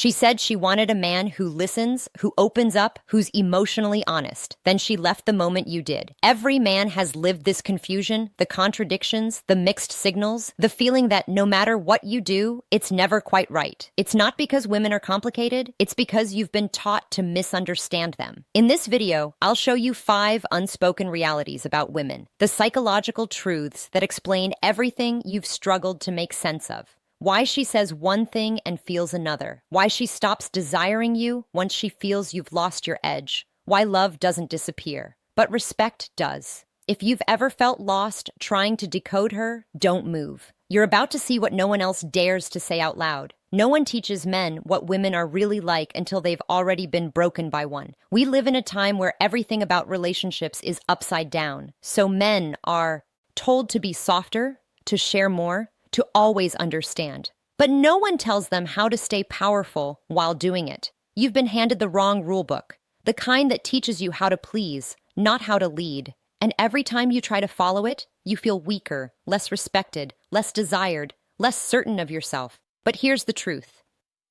She said she wanted a man who listens, who opens up, who's emotionally honest. Then she left the moment you did. Every man has lived this confusion, the contradictions, the mixed signals, the feeling that no matter what you do, it's never quite right. It's not because women are complicated, it's because you've been taught to misunderstand them. In this video, I'll show you 5 unspoken realities about women, the psychological truths that explain everything you've struggled to make sense of. Why she says one thing and feels another. Why she stops desiring you once she feels you've lost your edge. Why love doesn't disappear, but respect does. If you've ever felt lost trying to decode her, don't move. You're about to see what no one else dares to say out loud. No one teaches men what women are really like until they've already been broken by one. We live in a time where everything about relationships is upside down. So men are told to be softer, to share more, to always understand. But no one tells them how to stay powerful while doing it. You've been handed the wrong rule book, the kind that teaches you how to please, not how to lead. And every time you try to follow it, you feel weaker, less respected, less desired, less certain of yourself. But here's the truth.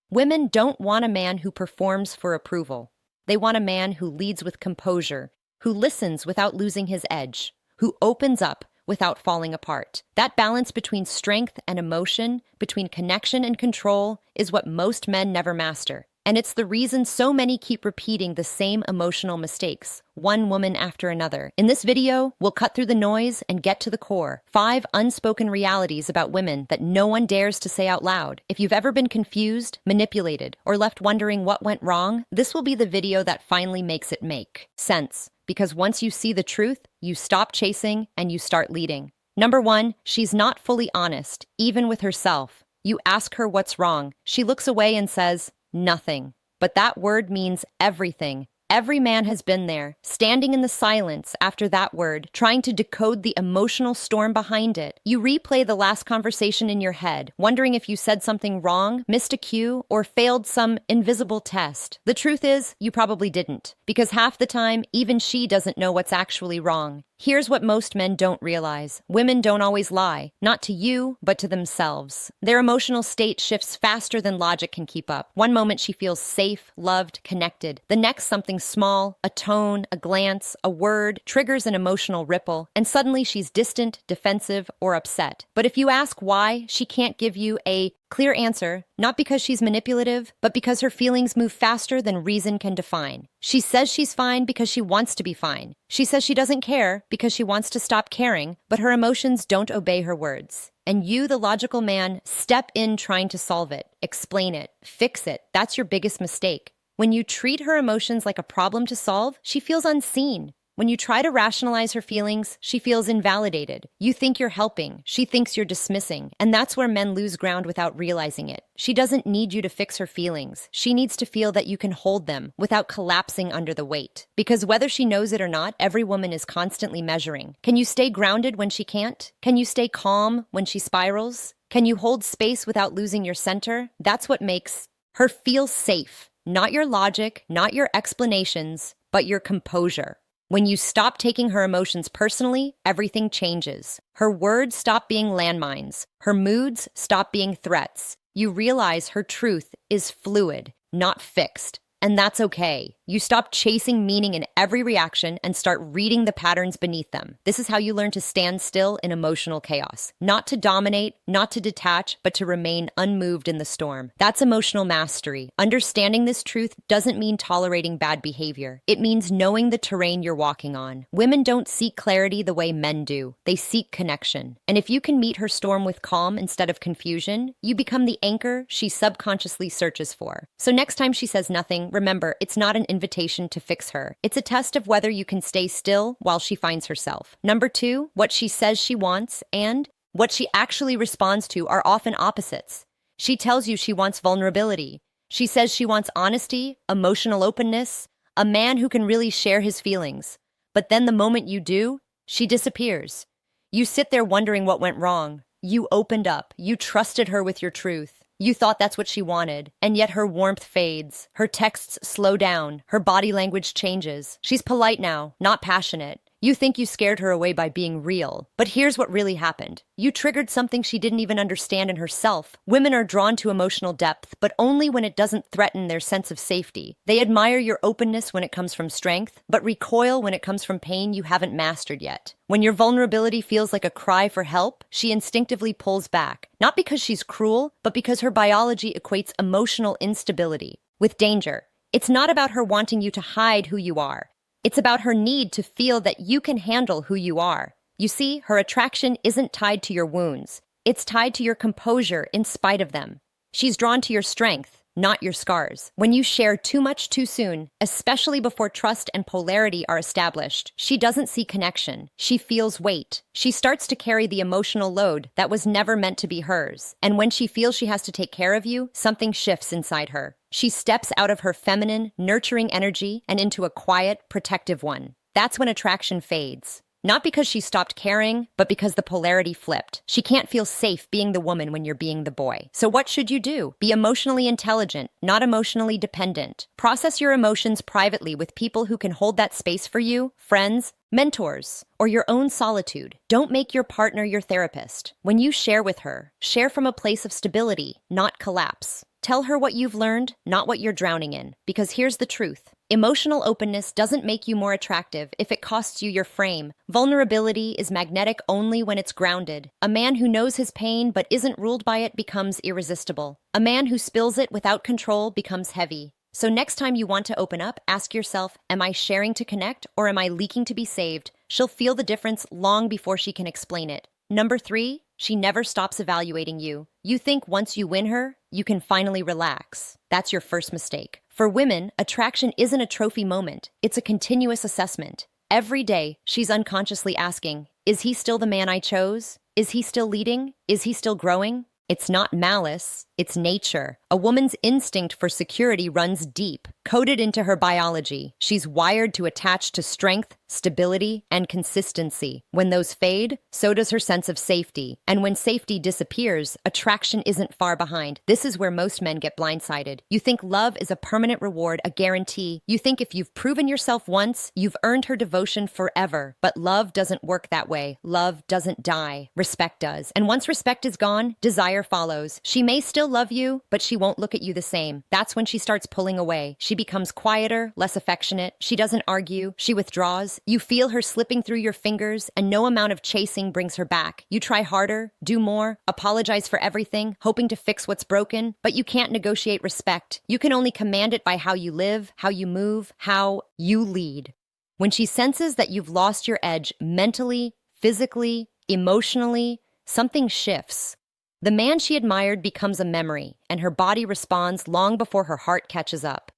Women don't want a man who performs for approval. They want a man who leads with composure, who listens without losing his edge, who opens up without falling apart. That balance between strength and emotion, between connection and control, is what most men never master. And it's the reason so many keep repeating the same emotional mistakes, one woman after another. In this video, we'll cut through the noise and get to the core. 5 unspoken realities about women that no one dares to say out loud. If you've ever been confused, manipulated, or left wondering what went wrong, this will be the video that finally makes it make sense. Because once you see the truth, you stop chasing and you start leading. Number 1, she's not fully honest, even with herself. You ask her what's wrong. She looks away and says, nothing. But that word means everything. Every man has been there, standing in the silence after that word, trying to decode the emotional storm behind it. You replay the last conversation in your head, wondering if you said something wrong, missed a cue, or failed some invisible test. The truth is, you probably didn't, because half the time, even she doesn't know what's actually wrong. Here's what most men don't realize. Women don't always lie, not to you, but to themselves. Their emotional state shifts faster than logic can keep up. One moment she feels safe, loved, connected. The next, something small, a tone, a glance, a word, triggers an emotional ripple, and suddenly she's distant, defensive, or upset. But if you ask why, she can't give you a clear answer, not because she's manipulative, but because her feelings move faster than reason can define. She says she's fine because she wants to be fine. She says she doesn't care because she wants to stop caring, but her emotions don't obey her words. And you, the logical man, step in trying to solve it, explain it, fix it. That's your biggest mistake. When you treat her emotions like a problem to solve, she feels unseen. When you try to rationalize her feelings, she feels invalidated. You think you're helping, she thinks you're dismissing, and that's where men lose ground without realizing it. She doesn't need you to fix her feelings. She needs to feel that you can hold them without collapsing under the weight. Because whether she knows it or not, every woman is constantly measuring. Can you stay grounded when she can't? Can you stay calm when she spirals? Can you hold space without losing your center? That's what makes her feel safe. Not your logic, not your explanations, but your composure. When you stop taking her emotions personally, everything changes. Her words stop being landmines. Her moods stop being threats. You realize her truth is fluid, not fixed. And that's okay. You stop chasing meaning in every reaction and start reading the patterns beneath them. This is how you learn to stand still in emotional chaos. Not to dominate, not to detach, but to remain unmoved in the storm. That's emotional mastery. Understanding this truth doesn't mean tolerating bad behavior. It means knowing the terrain you're walking on. Women don't seek clarity the way men do. They seek connection. And if you can meet her storm with calm instead of confusion, you become the anchor she subconsciously searches for. So next time she says nothing, remember, it's not an invitation to fix her. It's a test of whether you can stay still while she finds herself. Number 2, what she says she wants and what she actually responds to are often opposites. She tells you she wants vulnerability. She says she wants honesty, emotional openness, a man who can really share his feelings. But then the moment you do, she disappears. You sit there wondering what went wrong. You opened up. You trusted her with your truth. You thought that's what she wanted, and yet her warmth fades. Her texts slow down. Her body language changes. She's polite now, not passionate. You think you scared her away by being real. But here's what really happened. You triggered something she didn't even understand in herself. Women are drawn to emotional depth, but only when it doesn't threaten their sense of safety. They admire your openness when it comes from strength, but recoil when it comes from pain you haven't mastered yet. When your vulnerability feels like a cry for help, she instinctively pulls back. Not because she's cruel, but because her biology equates emotional instability with danger. It's not about her wanting you to hide who you are. It's about her need to feel that you can handle who you are. You see, her attraction isn't tied to your wounds. It's tied to your composure in spite of them. She's drawn to your strength, not your scars. When you share too much too soon, especially before trust and polarity are established, she doesn't see connection. She feels weight. She starts to carry the emotional load that was never meant to be hers. And when she feels she has to take care of you, something shifts inside her. She steps out of her feminine, nurturing energy and into a quiet, protective one. That's when attraction fades. Not because she stopped caring, but because the polarity flipped. She can't feel safe being the woman when you're being the boy. So what should you do? Be emotionally intelligent, not emotionally dependent. Process your emotions privately with people who can hold that space for you, friends, mentors, or your own solitude. Don't make your partner your therapist. When you share with her, share from a place of stability, not collapse. Tell her what you've learned, not what you're drowning in. Because here's the truth. Emotional openness doesn't make you more attractive if it costs you your frame. Vulnerability is magnetic only when it's grounded. A man who knows his pain but isn't ruled by it becomes irresistible. A man who spills it without control becomes heavy. So next time you want to open up, ask yourself, am I sharing to connect or am I leaking to be saved? She'll feel the difference long before she can explain it. Number 3, she never stops evaluating you. You think once you win her, you can finally relax. That's your first mistake. For women, attraction isn't a trophy moment. It's a continuous assessment. Every day, she's unconsciously asking, is he still the man I chose? Is he still leading? Is he still growing? It's not malice, it's nature. A woman's instinct for security runs deep, coded into her biology. She's wired to attach to strength, stability, and consistency. When those fade, so does her sense of safety. And when safety disappears, attraction isn't far behind. This is where most men get blindsided. You think love is a permanent reward, a guarantee. You think if you've proven yourself once, you've earned her devotion forever. But love doesn't work that way. Love doesn't die. Respect does. And once respect is gone, desire follows. She may still love you, but she won't look at you the same. That's when she starts pulling away. She becomes quieter, less affectionate. She doesn't argue. She withdraws. You feel her slipping through your fingers, and no amount of chasing brings her back. You try harder, do more, apologize for everything, hoping to fix what's broken, but you can't negotiate respect. You can only command it by how you live, how you move, how you lead. When she senses that you've lost your edge mentally, physically, emotionally, something shifts. The man she admired becomes a memory, and her body responds long before her heart catches up.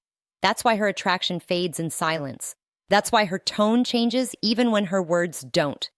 That's why her attraction fades in silence. That's why her tone changes even when her words don't.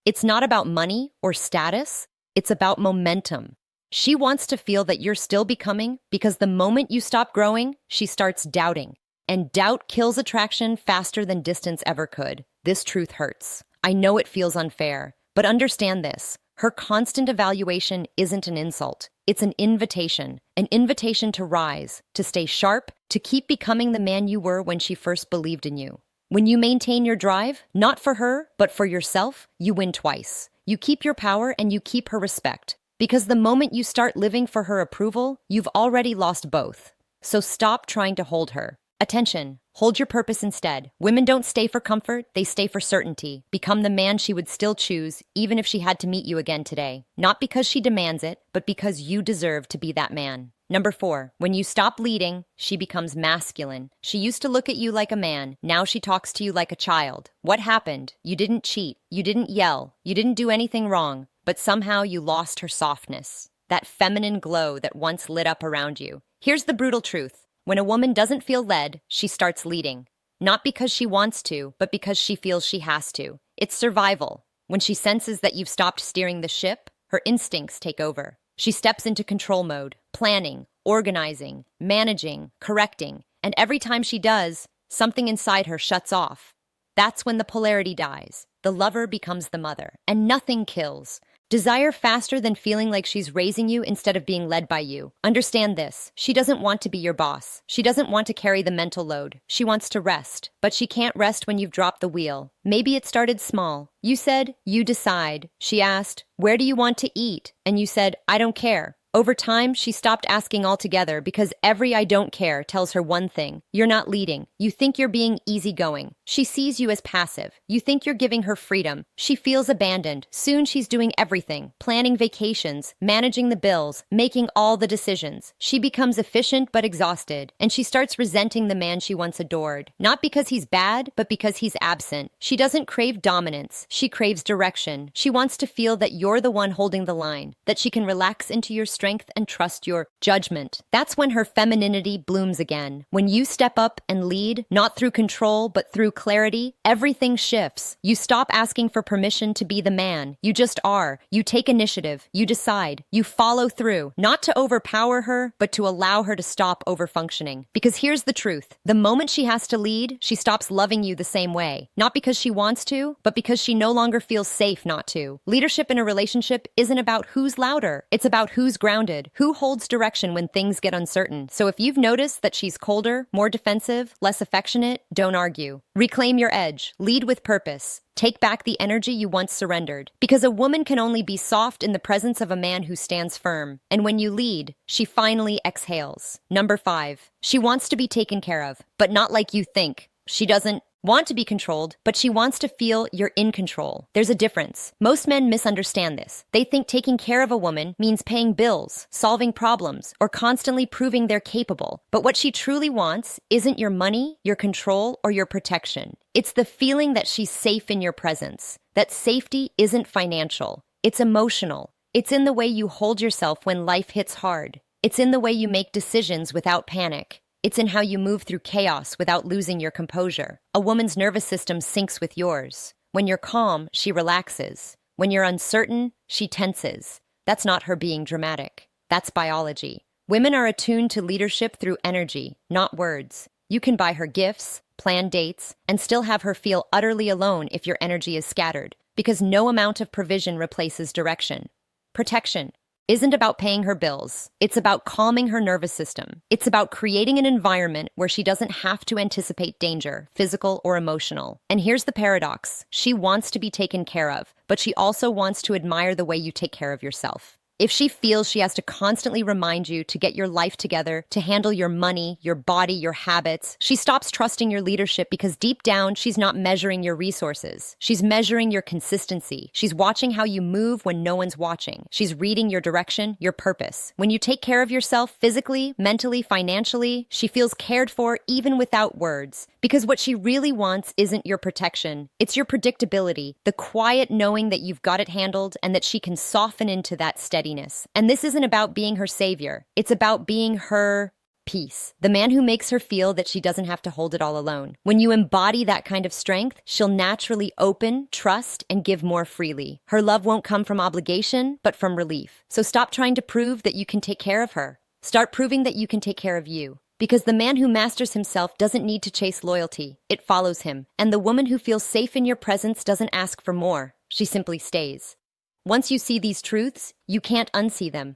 It's not about money or status. It's about momentum. She wants to feel that you're still becoming because the moment you stop growing, she starts doubting. And doubt kills attraction faster than distance ever could. This truth hurts. I know it feels unfair, but understand this. Her constant evaluation isn't an insult. It's an invitation to rise, to stay sharp, to keep becoming the man you were when she first believed in you. When you maintain your drive, not for her, but for yourself, you win twice. You keep your power and you keep her respect. Because the moment you start living for her approval, you've already lost both. So stop trying to hold her. Attention, hold your purpose instead. Women don't stay for comfort, they stay for certainty. Become the man she would still choose, even if she had to meet you again today. Not because she demands it, but because you deserve to be that man. Number 4, when you stop leading, she becomes masculine. She used to look at you like a man. Now she talks to you like a child. What happened? You didn't cheat. You didn't yell. You didn't do anything wrong. But somehow you lost her softness. That feminine glow that once lit up around you. Here's the brutal truth. When a woman doesn't feel led, she starts leading. Not because she wants to, but because she feels she has to. It's survival. When she senses that you've stopped steering the ship, her instincts take over. She steps into control mode, planning, organizing, managing, correcting, and every time she does, something inside her shuts off. That's when the polarity dies. The lover becomes the mother, and nothing kills. Desire faster than feeling like she's raising you instead of being led by you. Understand this. She doesn't want to be your boss. She doesn't want to carry the mental load. She wants to rest. But she can't rest when you've dropped the wheel. Maybe it started small. You said, "You decide." She asked, "Where do you want to eat?" And you said, "I don't care." Over time, she stopped asking altogether because every "I don't care" tells her one thing: you're not leading. You think you're being easygoing. She sees you as passive. You think you're giving her freedom. She feels abandoned. Soon she's doing everything: planning vacations, managing the bills, making all the decisions. She becomes efficient but exhausted, and she starts resenting the man she once adored. Not because he's bad, but because he's absent. She doesn't crave dominance. She craves direction. She wants to feel that you're the one holding the line, that she can relax into your strength and trust your judgment. That's when her femininity blooms again. When you step up and lead, not through control, but through clarity, everything shifts. You stop asking for permission to be the man. You just are. You take initiative. You decide. You follow through, not to overpower her, but to allow her to stop overfunctioning. Because here's the truth. The moment she has to lead, she stops loving you the same way. Not because she wants to, but because she no longer feels safe not to. Leadership in a relationship isn't about who's louder. It's about who's grounded, who holds direction when things get uncertain. So if you've noticed that she's colder, more defensive, less affectionate, don't argue. Reclaim your edge. Lead with purpose. Take back the energy you once surrendered. Because a woman can only be soft in the presence of a man who stands firm. And when you lead, she finally exhales. Number 5. She wants to be taken care of, but not like you think. She doesn't want to be controlled, but she wants to feel you're in control. There's a difference. Most men misunderstand this. They think taking care of a woman means paying bills, solving problems, or constantly proving they're capable. But what she truly wants isn't your money, your control, or your protection. It's the feeling that she's safe in your presence. That safety isn't financial. It's emotional. It's in the way you hold yourself when life hits hard. It's in the way you make decisions without panic. It's in how you move through chaos without losing your composure. A woman's nervous system syncs with yours. When you're calm, she relaxes. When you're uncertain, she tenses. That's not her being dramatic. That's biology. Women are attuned to leadership through energy, not words. You can buy her gifts, plan dates, and still have her feel utterly alone if your energy is scattered, because no amount of provision replaces direction. Protection isn't about paying her bills. It's about calming her nervous system. It's about creating an environment where she doesn't have to anticipate danger, physical or emotional. And here's the paradox. She wants to be taken care of, but she also wants to admire the way you take care of yourself. If she feels she has to constantly remind you to get your life together, to handle your money, your body, your habits, she stops trusting your leadership because deep down, she's not measuring your resources. She's measuring your consistency. She's watching how you move when no one's watching. She's reading your direction, your purpose. When you take care of yourself physically, mentally, financially, she feels cared for even without words. Because what she really wants isn't your protection. It's your predictability, the quiet knowing that you've got it handled and that she can soften into that steadiness. And this isn't about being her savior. It's about being her peace. The man who makes her feel that she doesn't have to hold it all alone. When you embody that kind of strength, she'll naturally open, trust, and give more freely. Her love won't come from obligation, but from relief. So stop trying to prove that you can take care of her. Start proving that you can take care of you. Because the man who masters himself doesn't need to chase loyalty. It follows him. And the woman who feels safe in your presence doesn't ask for more. She simply stays. Once you see these truths, you can't unsee them.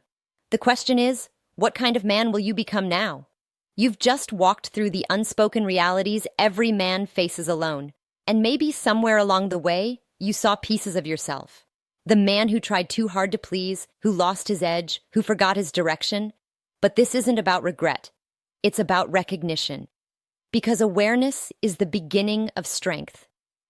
The question is, what kind of man will you become now? You've just walked through the unspoken realities every man faces alone. And maybe somewhere along the way, you saw pieces of yourself. The man who tried too hard to please, who lost his edge, who forgot his direction. But this isn't about regret. It's about recognition. Because awareness is the beginning of strength.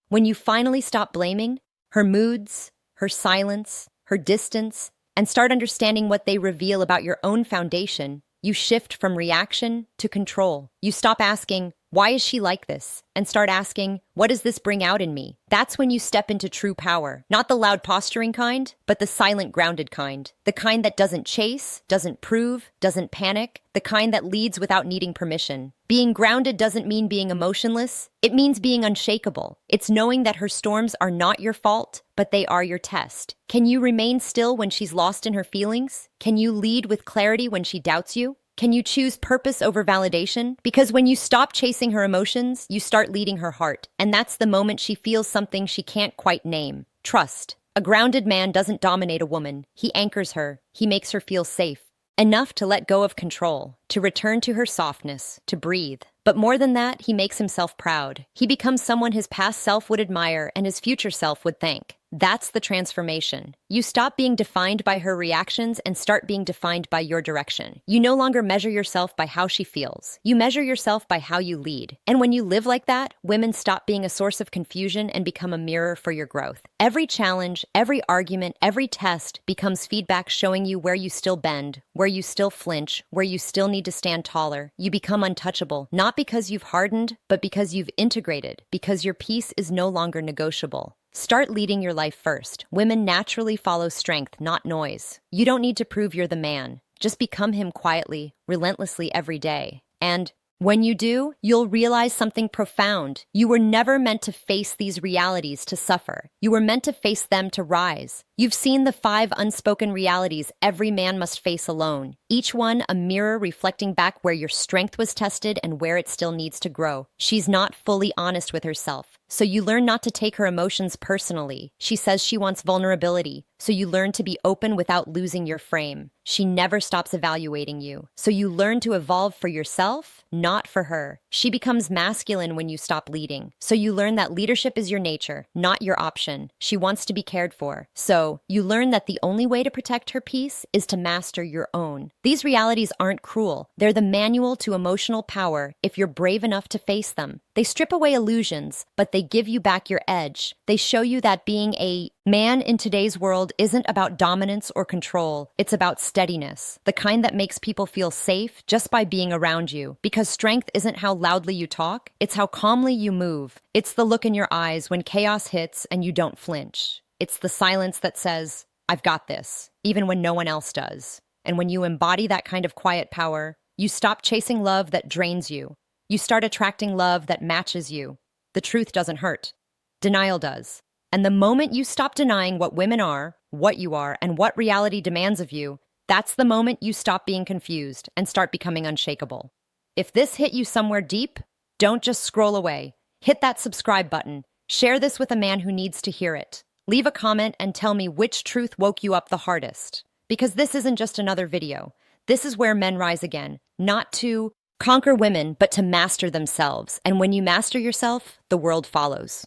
When you finally stop blaming her moods, her silence, her distance, and start understanding what they reveal about your own foundation, you shift from reaction to control. You stop asking, why is she like this? And start asking, what does this bring out in me? That's when you step into true power. Not the loud posturing kind, but the silent, grounded kind. The kind that doesn't chase, doesn't prove, doesn't panic. The kind that leads without needing permission. Being grounded doesn't mean being emotionless. It means being unshakable. It's knowing that her storms are not your fault, but they are your test. Can you remain still when she's lost in her feelings? Can you lead with clarity when she doubts you? Can you choose purpose over validation? Because when you stop chasing her emotions, you start leading her heart. And that's the moment she feels something she can't quite name. Trust. A grounded man doesn't dominate a woman. He anchors her. He makes her feel safe. Enough to let go of control, to return to her softness, to breathe. But more than that, he makes himself proud. He becomes someone his past self would admire and his future self would thank. That's the transformation. You stop being defined by her reactions and start being defined by your direction. You no longer measure yourself by how she feels. You measure yourself by how you lead. And when you live like that, women stop being a source of confusion and become a mirror for your growth. Every challenge, every argument, every test becomes feedback showing you where you still bend, where you still flinch, where you still need to stand taller. You become untouchable, not because you've hardened, but because you've integrated, because your peace is no longer negotiable. Start leading your life first. Women naturally follow strength, not noise. You don't need to prove you're the man. Just become him quietly, relentlessly every day. And when you do, you'll realize something profound. You were never meant to face these realities to suffer. You were meant to face them to rise. You've seen the 5 unspoken realities every man must face alone, each one a mirror reflecting back where your strength was tested and where it still needs to grow. She's not fully honest with herself, so you learn not to take her emotions personally. She says she wants vulnerability, so you learn to be open without losing your frame. She never stops evaluating you, so you learn to evolve for yourself, not for her. She becomes masculine when you stop leading, so you learn that leadership is your nature, not your option. She wants to be cared for, so you learn that the only way to protect her peace is to master your own. These realities aren't cruel. They're the manual to emotional power if you're brave enough to face them. They strip away illusions, but they give you back your edge. They show you that being a man in today's world isn't about dominance or control. It's about steadiness, the kind that makes people feel safe just by being around you. Because strength isn't how loudly you talk, it's how calmly you move. It's the look in your eyes when chaos hits and you don't flinch. It's the silence that says, "I've got this," even when no one else does. And when you embody that kind of quiet power, you stop chasing love that drains you. You start attracting love that matches you. The truth doesn't hurt. Denial does. And the moment you stop denying what women are, what you are, and what reality demands of you, that's the moment you stop being confused and start becoming unshakable. If this hit you somewhere deep, don't just scroll away. Hit that subscribe button. Share this with a man who needs to hear it. Leave a comment and tell me which truth woke you up the hardest. Because this isn't just another video. This is where men rise again, not to conquer women, but to master themselves. And when you master yourself, the world follows.